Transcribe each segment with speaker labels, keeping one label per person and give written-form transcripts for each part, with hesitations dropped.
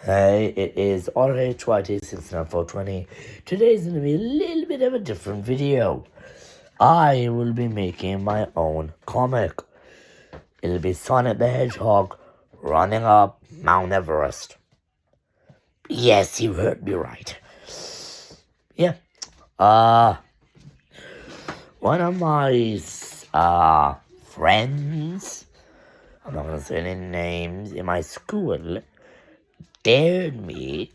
Speaker 1: Hey, it is RH69420. Today's going to be a little bit of a different video. I will be making my own comic. It'll be Sonic the Hedgehog running up Mount Everest. Yes, you heard me right. Yeah. One of my friends, I'm not going to say any names, in my school dared me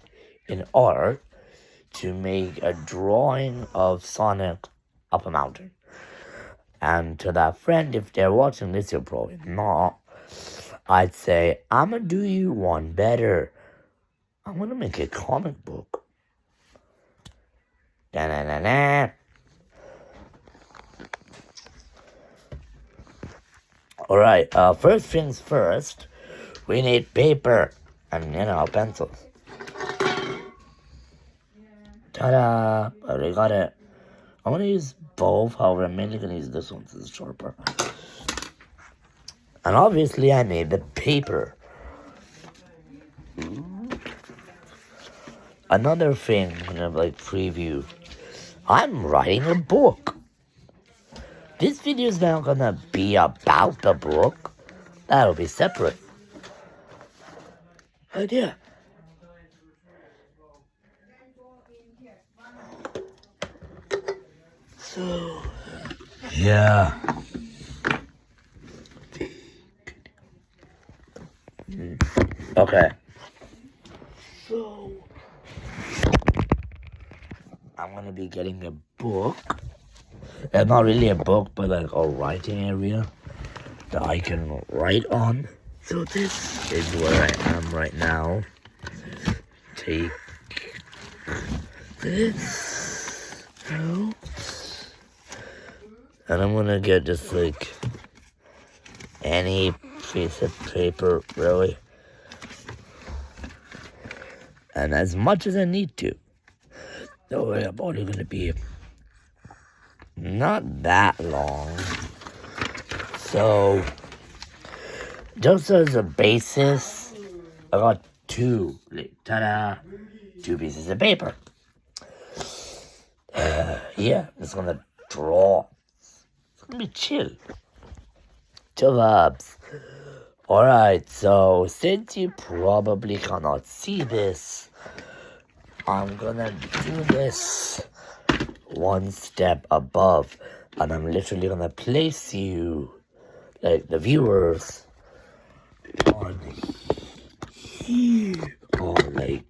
Speaker 1: in art to make a drawing of Sonic up a mountain. And to that friend, if they're watching this, you're probably not, I'd say, I'm gonna do you one better. I'm gonna make a comic book. Da-na-na-na. Alright, first things first, we need paper and, pencils. Ta-da! I already got it. I'm gonna use both, however, I'm mainly gonna use this one since it's sharper. And obviously, I made the paper. Another thing, I'm gonna preview. I'm writing a book. This video is not gonna be about the book. That'll be separate. Idea. So, yeah. Okay. So, I'm gonna be getting a book. Not really a book, but like a writing area that I can write on. So this is where I am right now. Take this out. And I'm gonna get just any piece of paper, really. And as much as I need to. Don't worry, I'm only gonna be not that long. So, just as a basis, I got two pieces of paper. Yeah, I'm just gonna draw. It's gonna be chill. Chill vibes. Alright, so since you probably cannot see this, I'm gonna do this one step above, and I'm literally gonna place you, the viewers, on here, or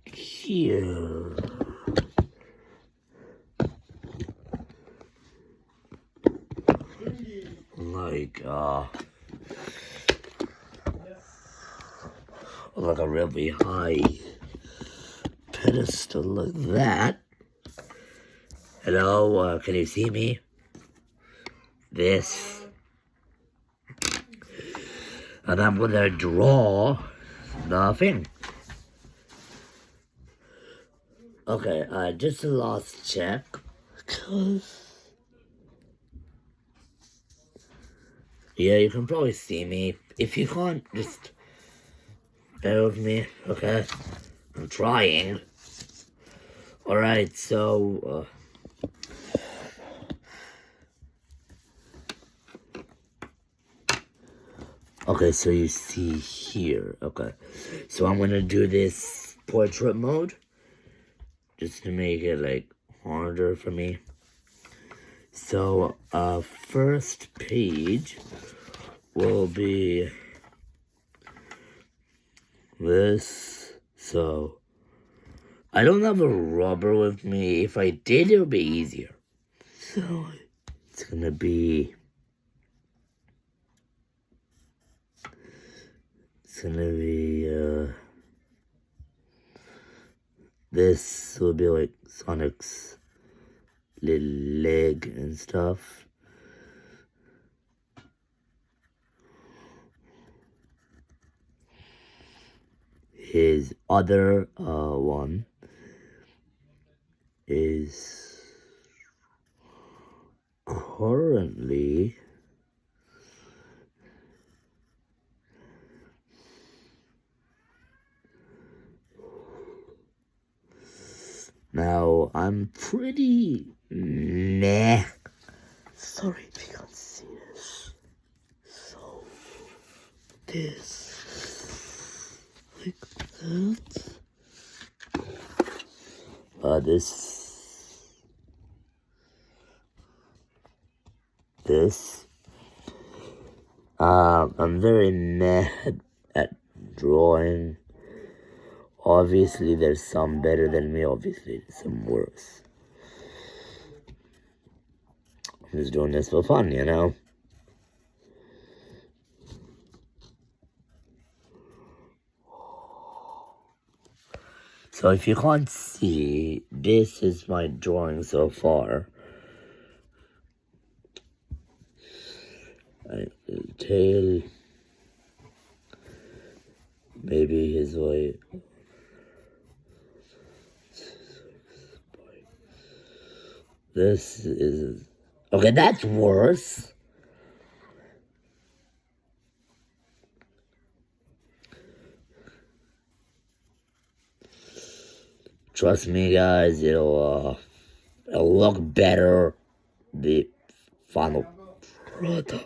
Speaker 1: here. Like a really high pedestal like that. Hello, can you see me? This. And I'm gonna draw the thing. Okay, just a last check. Yeah, you can probably see me. If you can't, just bear with me, okay? I'm trying. Alright, so, okay, so you see here, okay. So I'm gonna do this portrait mode, just to make it, harder for me. So, first page will be this. So, I don't have a rubber with me. If I did, it would be easier. So, it's gonna be... this will be Sonic's little leg and stuff. His other one is currently Now, I'm pretty meh. Sorry if you can't see this. So, this, like that. This. I'm very meh at drawing. Obviously, there's some better than me. Obviously, there's some worse. I'm just doing this for fun, you know? So if you can't see, this is my drawing so far. Tail. Maybe his way. This is... Okay, that's worse. Trust me, guys, it'll look better. The final product,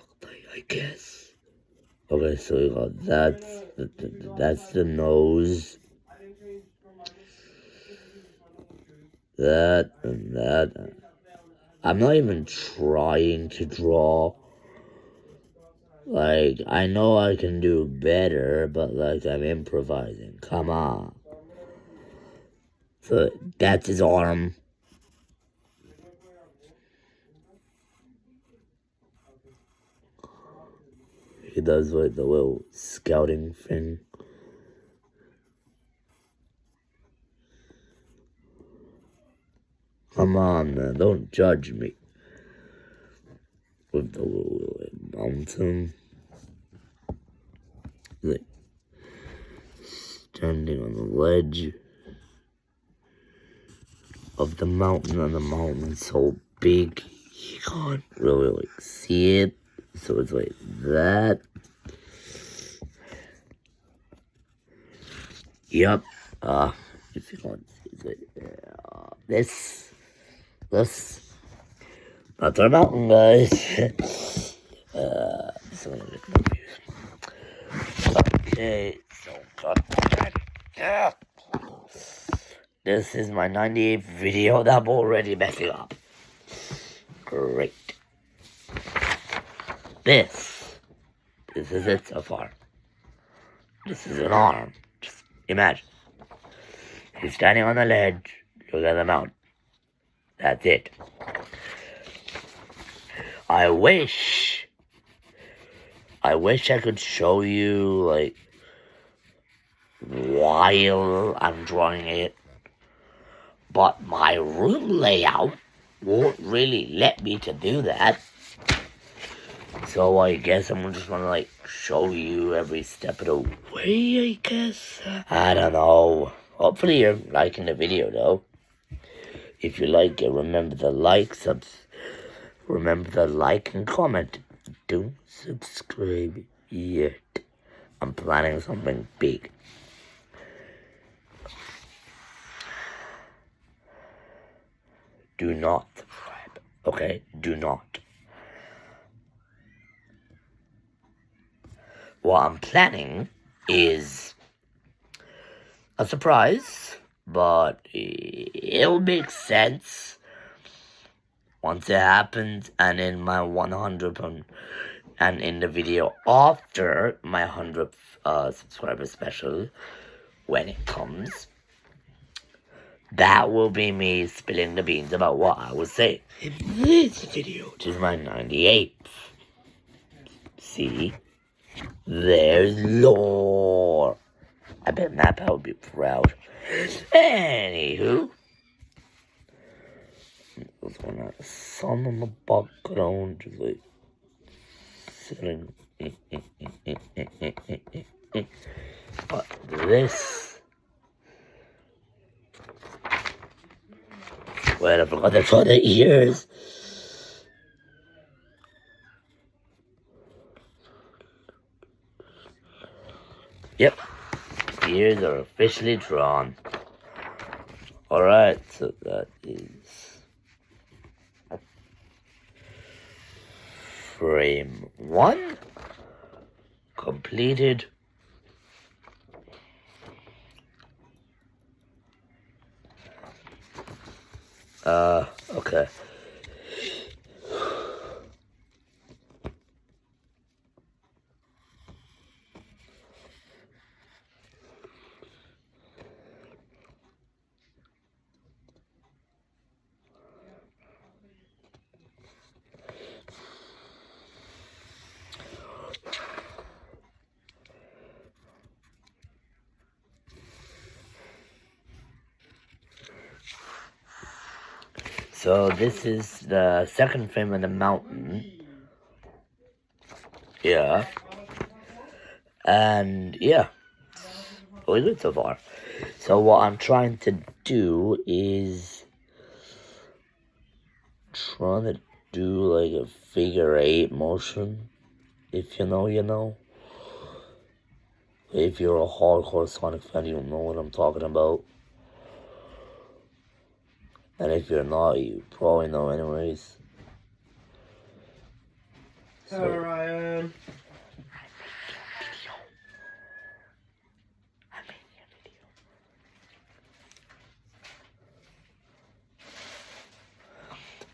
Speaker 1: I guess. Okay, so we got that's the nose. That and that. I'm not even trying to draw. Like, I know I can do better, but like, I'm improvising. Come on. So that's his arm. He does like the little scouting thing. Come on, man, don't judge me. With the little mountain. Like, standing on the ledge of the mountain, and the mountain's so big, you can't really like see it. So it's like that. Yep. If you can't see, it's like this. That's our mountain, guys. So I'm gonna get confused. Okay, so this is my 98th video that I'm already messing up. Great. This is it so far. This is an arm. Just imagine. He's standing on the ledge. Look at the mountain. That's it. I wish I could show you, like, while I'm drawing it. But my room layout won't really let me to do that. So I guess I'm just gonna, like, show you every step of the way, I guess. I don't know. Hopefully you're liking the video, though. If you like it, remember to like, and comment. Don't subscribe yet. I'm planning something big. Do not subscribe, okay? Do not. What I'm planning is a surprise, but it'll make sense once it happens, and in my 100th and in the video after my 100th subscriber special, when it comes, that will be me spilling the beans about what I was saying in this video, which is my 98th. See? There's lore. I bet Mappa would be proud. Anywho, there's one out of sun on the background, just like sitting. But this, well, I forgot to draw the ears. Yep, ears are officially drawn. Alright, so that is frame 1 completed. Okay. So this is the second frame of the mountain. Yeah. And yeah, really good so far. So what I'm trying to do is trying to do like a figure 8 motion. If you know, you know. If you're a hardcore Sonic fan, you'll know what I'm talking about. And if you're not, you probably know anyways.
Speaker 2: Hello, Ryan.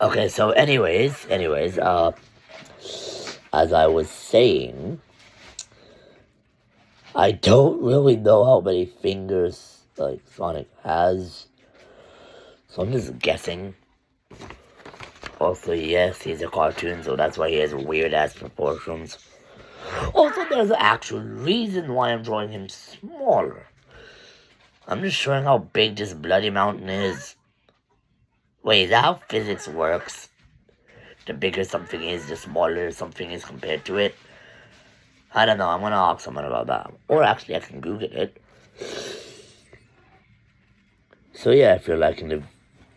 Speaker 1: Okay, so anyways, as I was saying, I don't really know how many fingers like Sonic has, so I'm just guessing. Also, yes, he's a cartoon, so that's why he has weird ass proportions. Also, there's an actual reason why I'm drawing him smaller. I'm just showing how big this bloody mountain is. Wait, is that how physics works? The bigger something is, the smaller something is compared to it? I don't know, I'm gonna ask someone about that. Or actually, I can Google it. So yeah, if you're liking the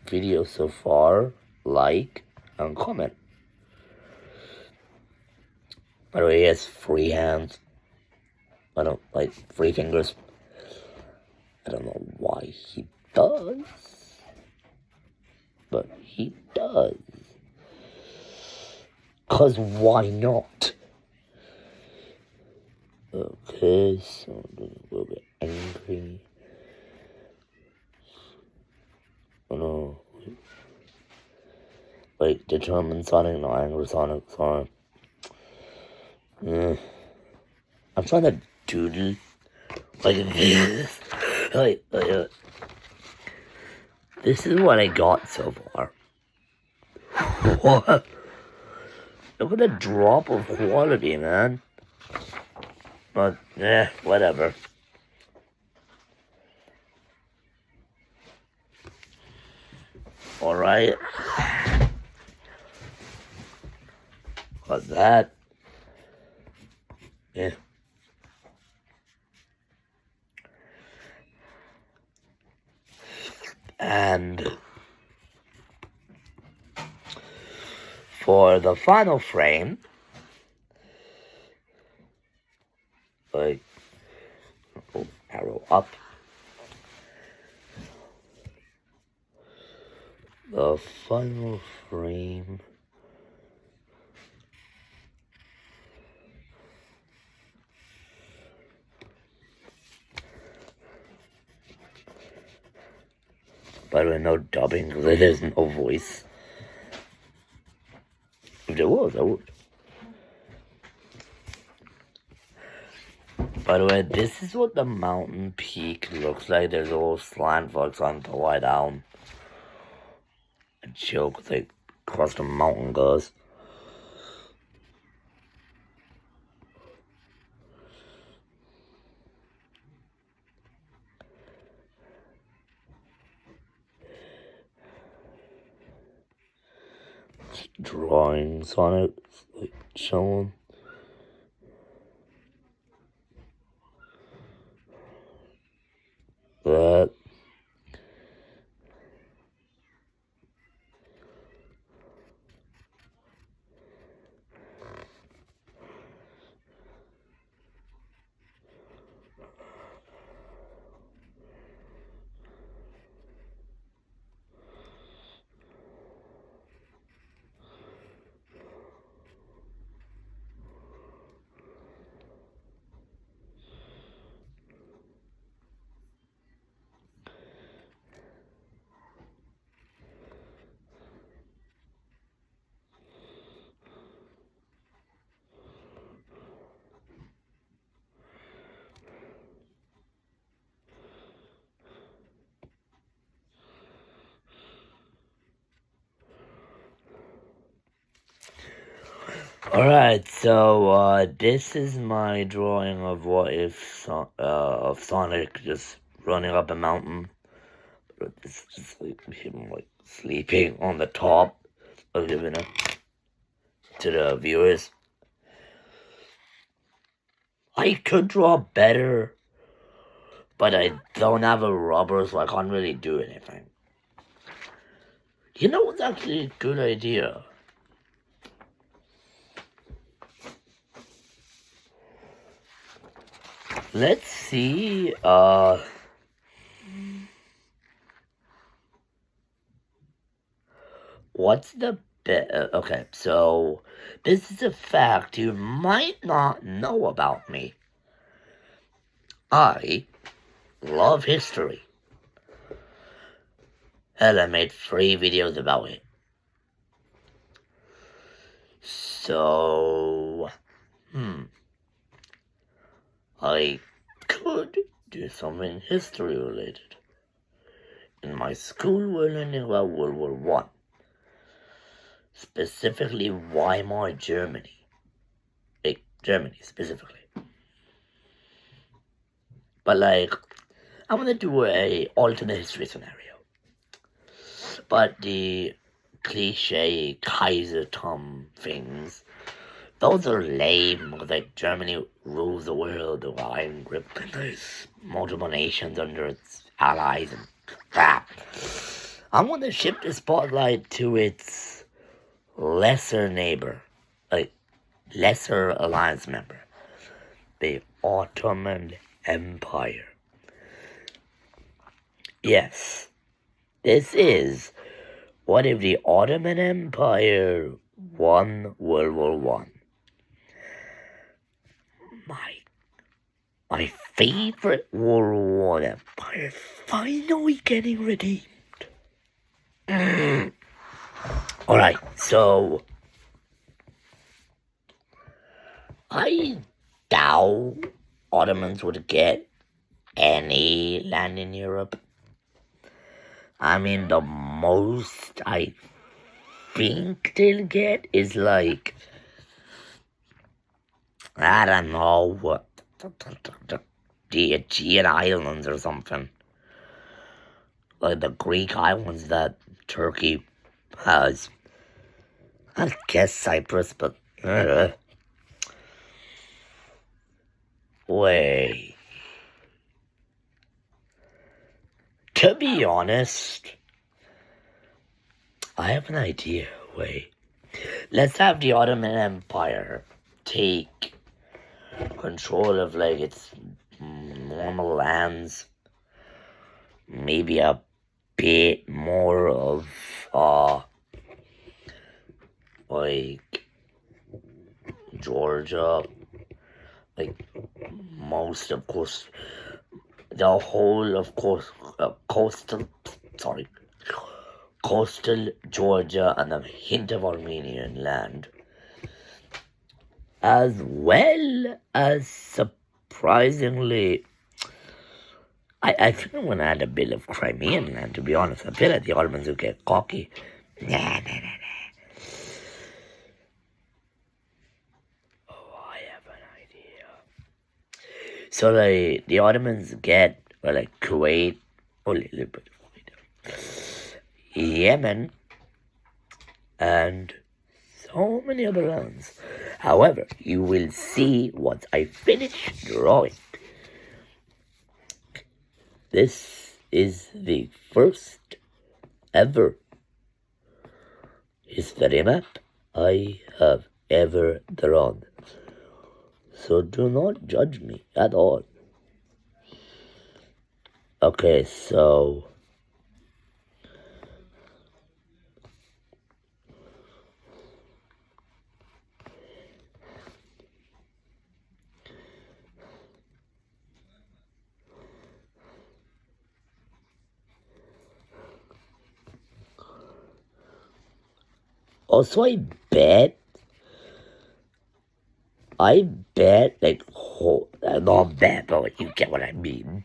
Speaker 1: video so far, like and comment. By the way, he has free hands. I don't like free fingers. I don't know why he does, but he does. Cause why not? Okay, so I'm getting a little bit angry. Oh no. Like, determined Sonic, no, angry Sonic, sorry. I'm trying to doodle like this. This is what I got so far. What? Look at the drop of quality, man. But, whatever. Alright. Got that. Yeah. And for the final frame, like, arrow up. The final frame. By the way, no dubbing because there's no voice. If there was, I would. By the way, this is what the mountain peak looks like. There's a little slant for on to lie down. A joke, like, across the mountain goes. Drawings on it, like, showing. That. Alright, so this is my drawing of what if of Sonic just running up a mountain. This is like him like sleeping on the top. I'll give it to the viewers. I could draw better, but I don't have a rubber, so I can't really do anything. You know what's actually a good idea? Let's see, what's the okay, so this is a fact you might not know about me. I love history. Hell, I made 3 videos about it. So, I could do something history related. In my school, we're learning about World War One, specifically Weimar Germany. Germany specifically. But like, I'm gonna do a alternate history scenario. But the cliche Kaiser Tom things, those are lame. Like Germany rules the world, the iron grip, and there's multiple nations under its allies and crap. I want to shift the spotlight to its lesser neighbor, like lesser alliance member, the Ottoman Empire. Yes, this is what if the Ottoman Empire won World War One. My favorite World War Empire finally getting redeemed. Alright, so I doubt Ottomans would get any land in Europe. I mean, the most I think they'll get is like, I don't know, what, the Aegean Islands or something. Like the Greek islands that Turkey has. I guess Cyprus, but wait. To be honest, I have an idea. Wait. Let's have the Ottoman Empire take control of like its normal lands. Maybe a bit more of like Georgia, like most, of course, the whole, of course, coastal Georgia and a hint of Armenian land, as well as surprisingly, I think I'm gonna add a bit of Crimean land, to be honest. I feel like the Ottomans will get cocky. Nah. Oh, I have an idea. So like the Ottomans get like Kuwait, Yemen, and so many other lands. However, you will see once I finish drawing. This is the first ever history map I have ever drawn. So do not judge me at all. Okay, so also I bet like not bet, but you get what I mean,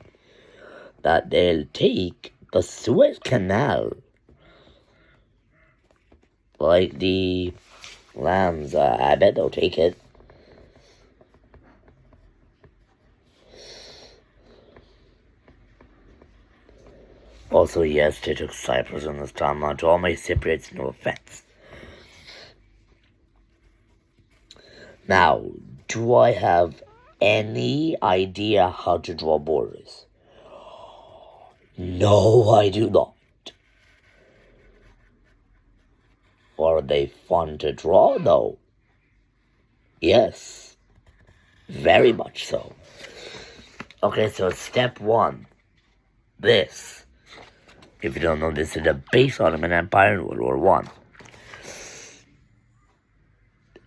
Speaker 1: that they'll take the Suez Canal, like the lambs. I bet they'll take it. Also, yes, they took Cyprus in this timeline. To all my Cypriots, no offense. Now, do I have any idea how to draw borders? No, I do not. Are they fun to draw, though? Yes, very much so. Okay, so step one. This. If you don't know, this is the base Ottoman Empire in World War One.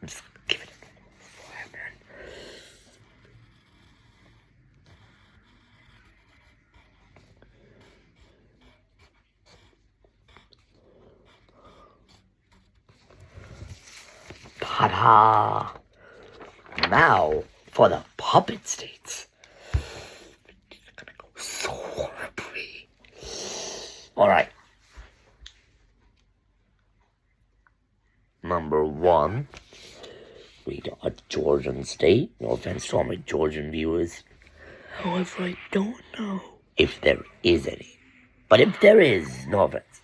Speaker 1: Just give it a fire, man. Ta-da! Now for the puppet states. It's gonna go so horribly. Alright. Number one, we got a Georgian state. No offense to all my Georgian viewers. However, I don't know if there is any. But if there is, no offense.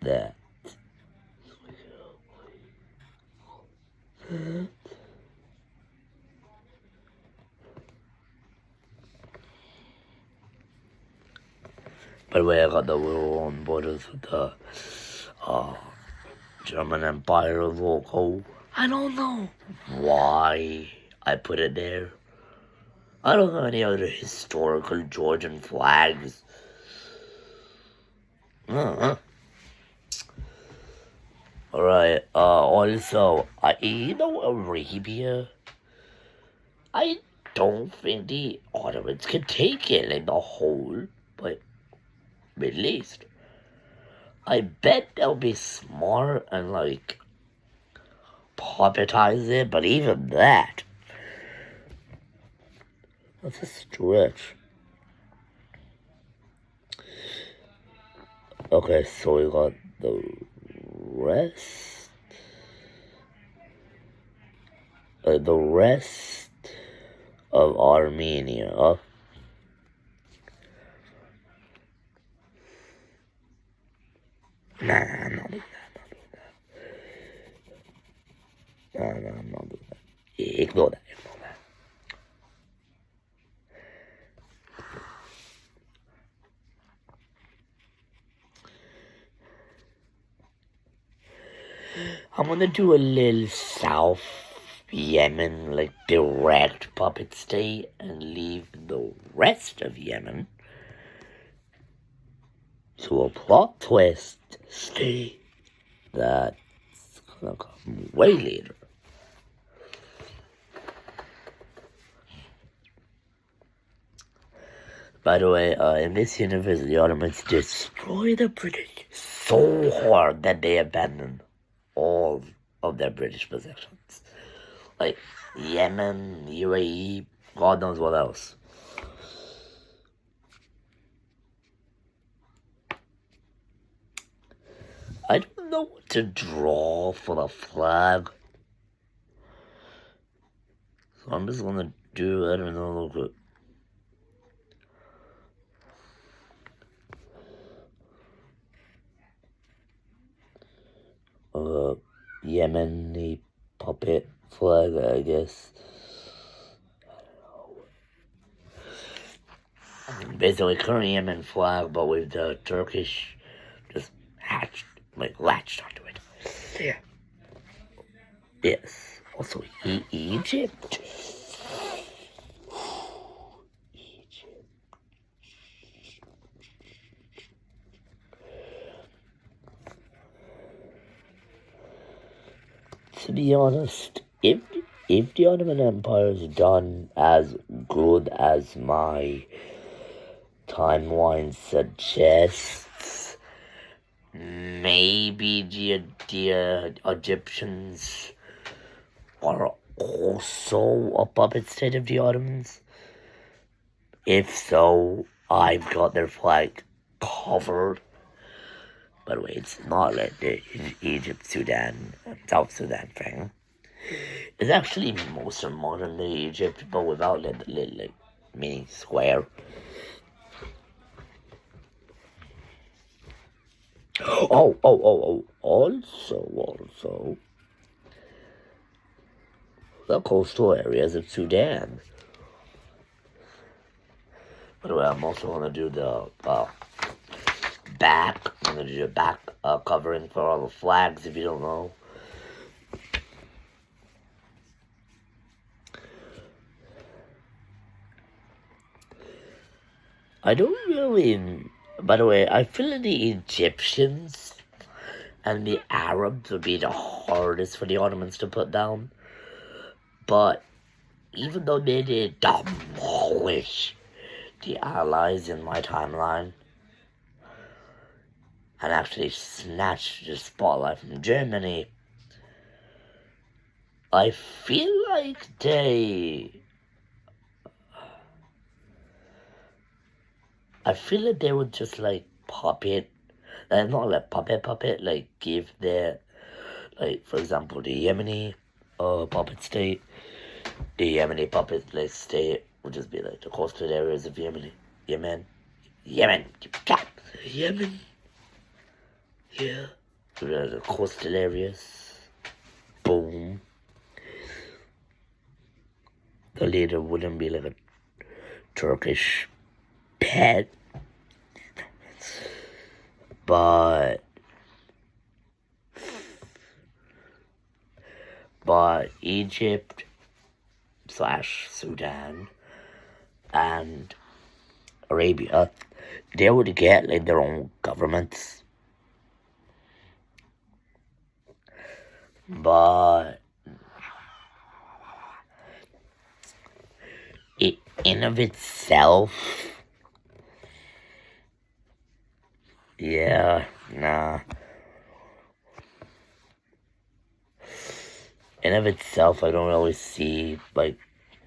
Speaker 1: That. By the way, I got the own borders with the German Empire logo. I don't know why I put it there. I don't know any other historical Georgian flags. Alright, also, Arabia, I don't think the Ottomans could take it, like the whole, but Middle East. I bet they'll be smart and, like, puppetize it, but even that, that's a stretch. Okay, so we got the rest. The rest of Armenia. Nah, I'm not doing that. No, I'm not doing that. Ignore that. I'm gonna do a little South Yemen, like direct puppet state, and leave the rest of Yemen to a plot twist state that's gonna come way later. By the way, in this universe, the Ottomans destroy the British so hard that they abandoned all of their British possessions. Like Yemen, UAE, God knows what else. I don't know what to draw for the flag. So I'm just gonna do, I don't know, look at Yemeni puppet flag, I guess. I don't know. Basically, current Yemen flag, but with the Turkish just latched onto it. Yeah. Yes. Also, Egypt. To be honest, if the Ottoman Empire is done as good as my timeline suggests, maybe the Egyptians are also a puppet state of the Ottomans. If so, I've got their flag covered. By the way, it's not like the Egypt, Sudan, South Sudan thing. It's actually most of modern day Egypt, but without the little like mini square. Oh. Also, the coastal areas of Sudan. By the way, I'm also gonna do the back. I'm gonna do the back covering for all the flags. If you don't know. I don't really. By the way, I feel like the Egyptians and the Arabs would be the hardest for the Ottomans to put down. But even though they did demolish the Allies in my timeline and actually snatched the spotlight from Germany, I feel like they would just like puppet, not like puppet, like give their, like for example, the Yemeni puppet state, the Yemeni puppet state would just be like the coastal areas of Yemen, Yemen, yeah, the coastal areas, boom. The leader wouldn't be like a Turkish pet, but Egypt / Sudan and Arabia, they would get like their own governments, but it in of itself, yeah, nah. In of itself, I don't really see like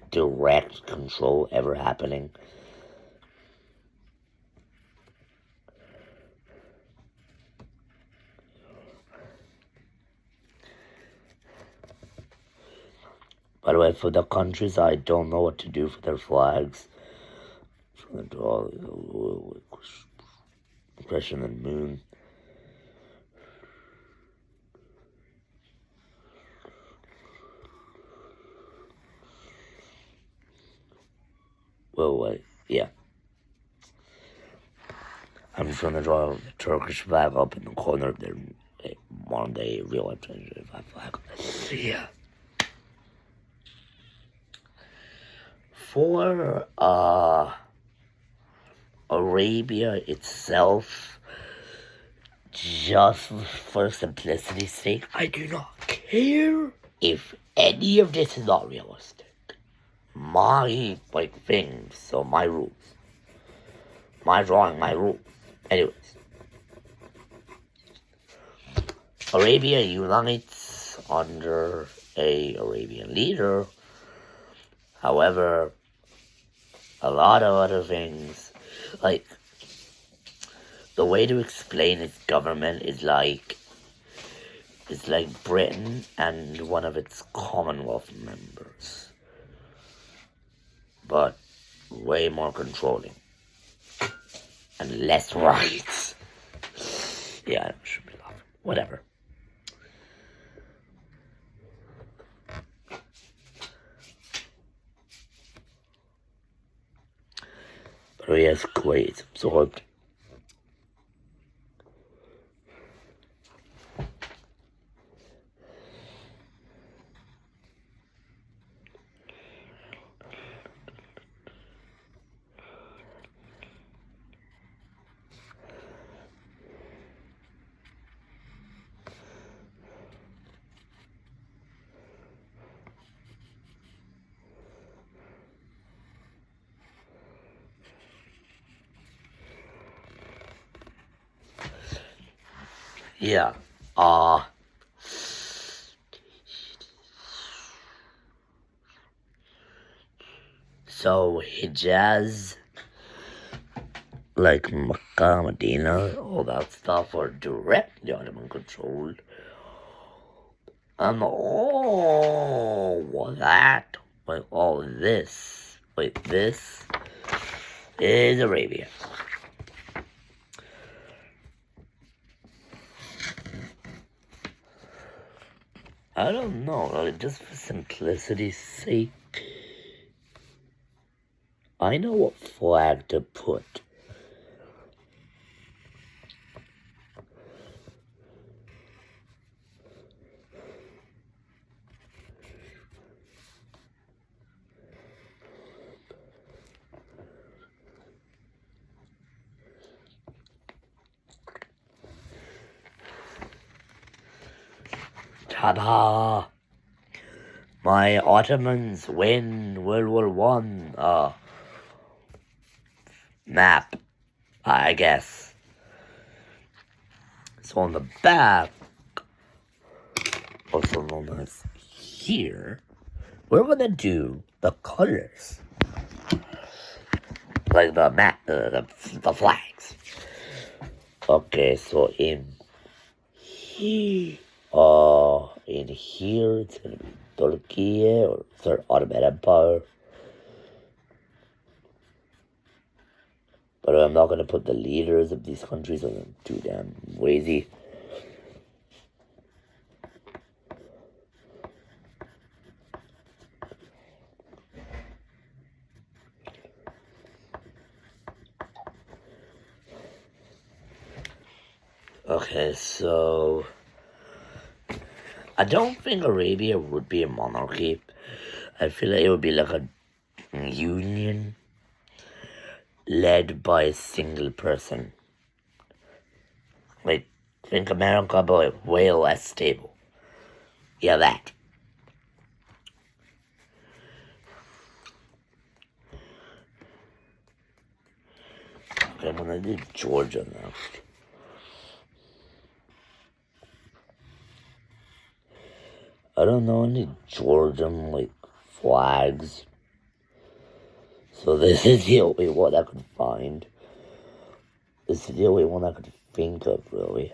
Speaker 1: direct control ever happening. By the way, for the countries I don't know what to do for their flags, I'm gonna draw Crescent and Moon. Well, wait, yeah. I'm just gonna draw the Turkish flag up in the corner of their modern day real life flag. Yeah. For Arabia itself, just for simplicity's sake, I do not care if any of this is not realistic. My things, so my rules, my drawing, my rules. Anyways, Arabia unites under a Arabian leader. However, a lot of other things, like the way to explain its government is like Britain and one of its Commonwealth members, but way more controlling and less rights. Yeah, I should be laughing. Whatever. But yes, Kuwait absorbed. Yeah. So Hijaz like Mecca, Medina, all that stuff were directly Ottoman controlled. And all that, like all this, like this, is Arabia. I don't know, like just for simplicity's sake, I know what flag to put. Ta-da! My Ottomans win World War One. Map, I guess. So on the back, also known as here, we're gonna do the colors, like the map, the flags. Okay, so in here it's gonna be Turkey or Third Ottoman Empire. But I'm not gonna put the leaders of these countries, I'm too damn lazy. Okay, so I don't think Arabia would be a monarchy. I feel like it would be like a union led by a single person. Like, think America, but way less stable. Yeah, that. Okay, I'm gonna do Georgia next. I don't know any Georgian, like, flags. So this is the only one I could find. This is the only one I could think of, really.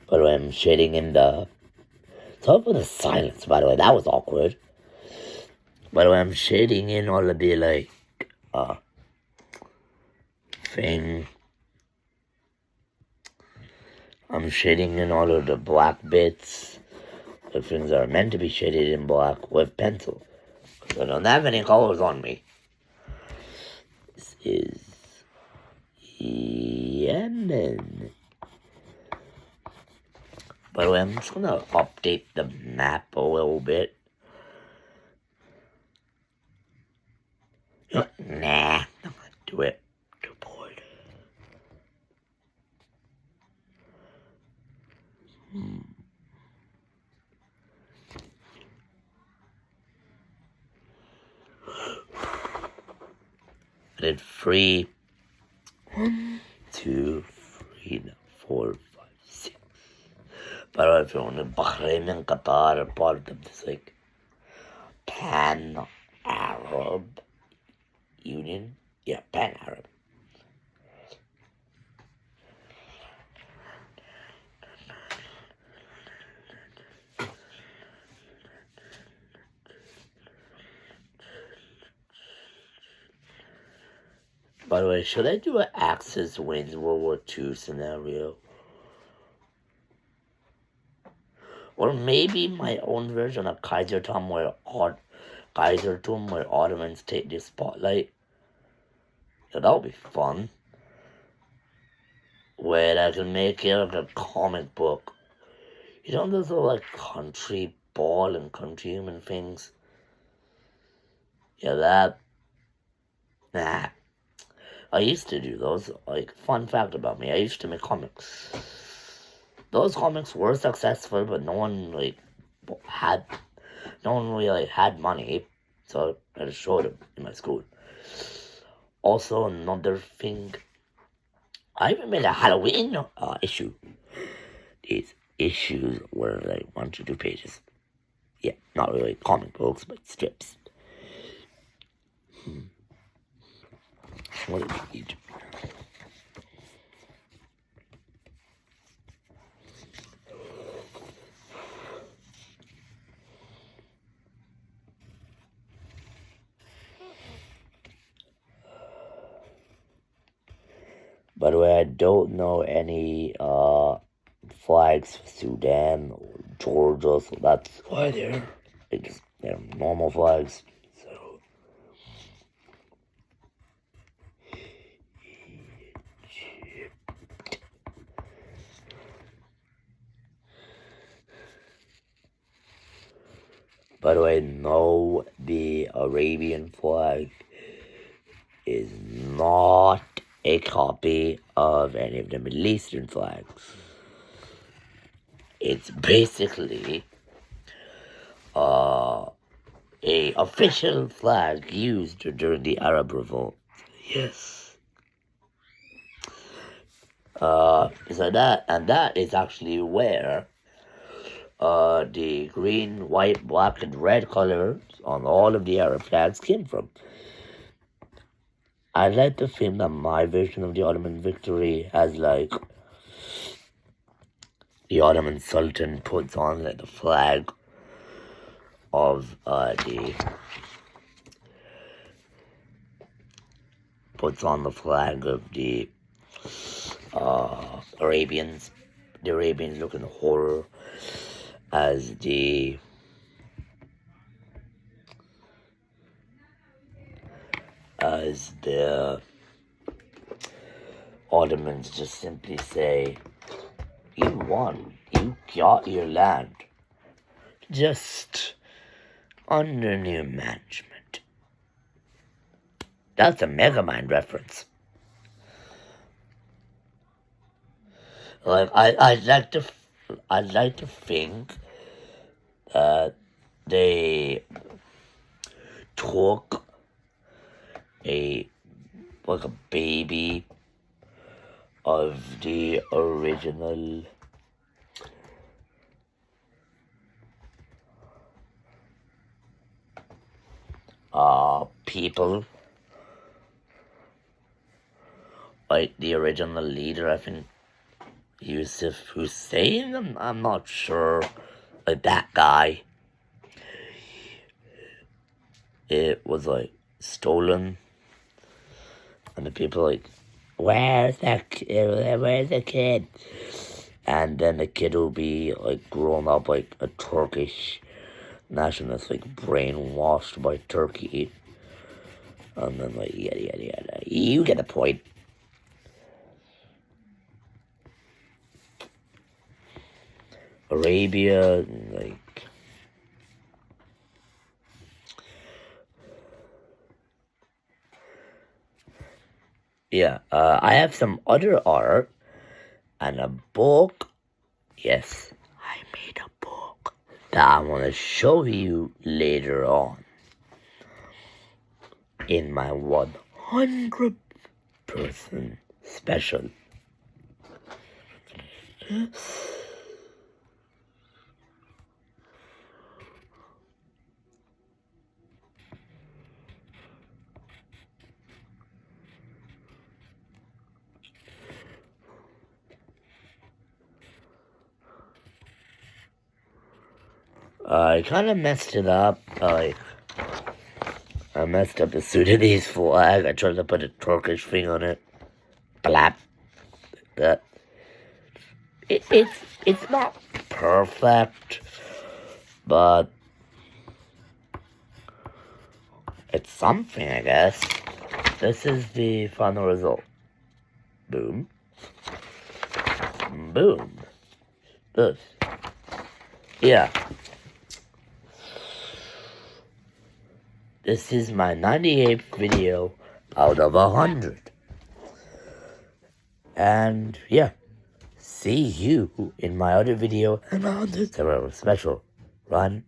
Speaker 1: By the way, I'm shading in the... Sorry for the silence, by the way, that was awkward. By the way, I'm shading in all of the, like, thing. I'm shading in all of the black bits. The things that are meant to be shaded in black with pencil. Because I don't have any colors on me. This is Yemen. By the way, I'm just gonna update the map a little bit. Nah, I'm not gonna do it. Too bored. I did 3, 1, 2, 3, 4, 5, 6. By the way, if you're on Bahrain and Qatar are part of this, like, Pan-Arab Union. Yeah, Pan-Arab. By the way, should I do an Axis wins World War II scenario? Or maybe my own version of Kaiser Tom where Kaiser tomb where Ottomans take the spotlight. Yeah, that would be fun. Where I can make it like a comic book. You know those little like country ball and country human things? Yeah, that. Nah. I used to do those. Like, fun fact about me, I used to make comics. Those comics were successful, but no one really had money, so I just showed them in my school. Also, another thing, I even made a Halloween issue. These issues were like 1 to 2 pages. Yeah, not really comic books, but strips. What did we eat? By the way, I don't know any flags for Sudan or Georgia, so that's why they're normal flags. So by the way, no, the Arabian flag is not a copy of any of the Middle Eastern flags. It's basically a official flag used during the Arab Revolt. Yes. So that is actually where the green, white, black, and red colors on all of the Arab flags came from. I like to think that my version of the Ottoman victory has like the Ottoman Sultan puts on like the flag of the Arabians. The Arabians look in horror as the Ottomans just simply say, "You won. You got your land. Just under new management." That's a Megamind reference. Like I'd like to think that they took a baby of the original people, like the original leader, I think Yusuf Hussein, I'm not sure, like that guy. It was like stolen, and the people like, where's the kid? And then the kid will be like grown up like a Turkish nationalist, like brainwashed by Turkey, and then like yada. You get the point. Arabia, like. Yeah, I have some other art and a book. Yes, I made a book that I want to show you later on in my 100% special. I kind of messed it up. I messed up the Sudanese flag. I tried to put a Turkish thing on it. Blap. That. It's not perfect, but It's something, I guess. This is the final result. Boom. Boom. This. Yeah. This is my 98th video out of 100. And yeah. See you in my other video and on this special run.